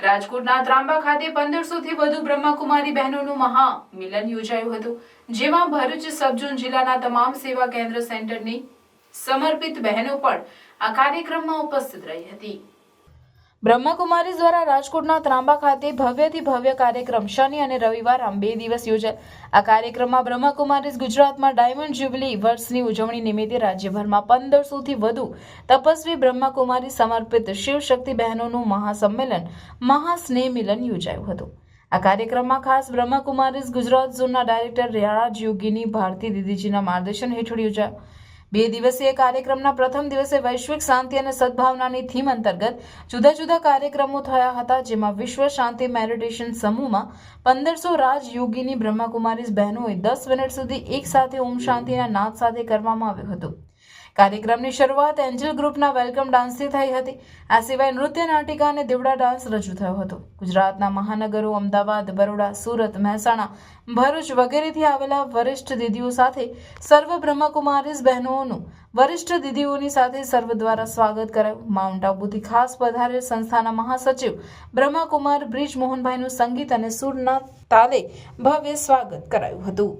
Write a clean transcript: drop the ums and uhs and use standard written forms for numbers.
રાજકોટના ત્રાંબા ખાતે 1500 થી વધુ બ્રહ્માકુમારી બહેનોનું મહામિલન યોજાયું હતું, જેમાં ભરૂચ સબઝોન જિલ્લાના તમામ સેવા કેન્દ્ર સેન્ટરની સમર્પિત બહેનો પણ આ કાર્યક્રમમાં ઉપસ્થિત રહી હતી। બ્રહ્માકુમારી દ્વારા રાજકોટના ત્રાંબા ખાતે ભવ્યથી ભવ્ય કાર્યક્રમ શનિ અને રવિવાર આમ 2 દિવસ યોજાય। આ કાર્યક્રમમાં બ્રહ્માકુમારીઝ ગુજરાતમાં ડાયમંડ જ્યુબિલી વર્ષની ઉજવણી નિમિત્તે રાજ્યભરમાં 1500 થી વધુ તપસ્વી બ્રહ્માકુમારી સમર્પિત શિવશક્તિ બહેનોનું મહાસંમેલન મહાસ્નેહ મિલન યોજાયું હતું। આ કાર્યક્રમમાં ખાસ બ્રહ્માકુમારીઝ ગુજરાત ઝોનના ડાયરેક્ટર રાજ યોગીની ભારતી દીદીજીના માર્ગદર્શન હેઠળ યોજાયો। 2 દિવસીય કાર્યક્રમના પ્રથમ દિવસે વૈશ્વિક શાંતિ અને સદભાવનાની થીમ અંતર્ગત જુદા જુદા કાર્યક્રમો થયા હતા, જેમાં વિશ્વ શાંતિ મેડિટેશન સમૂહમાં 1500 રાજયોગીની બ્રહ્માકુમારીઝ બહેનોએ 10 મિનિટ સુધી એક સાથે ઓમ શાંતિના નાદ સાથે કરવામાં આવ્યું હતું। કાર્યક્રમની શરૂઆત એન્જલ ગ્રુપના વેલકમ ડાન્સથી થઈ હતી। આ સિવાય નૃત્ય નાટિકા અને દીવડા ડાન્સ રજૂ થયો હતો। ગુજરાતના મહાનગરો અમદાવાદ, બરોડા, સુરત, મહેસાણા, ભરૂચ વગેરેથી આવેલા વરિષ્ઠ દીદીઓ સાથે સર્વ બ્રહ્માકુમારીઝ બહેનોનું વરિષ્ઠ દીદીઓની સાથે સર્વ દ્વારા સ્વાગત કરાયું। માઉન્ટ આબુથી ખાસ પધારેલ સંસ્થાના મહાસચિવ બ્રહ્માકુમાર બ્રિજ મોહનભાઈનું સંગીત અને સૂરના તાલે ભવ્ય સ્વાગત કરાયું હતું।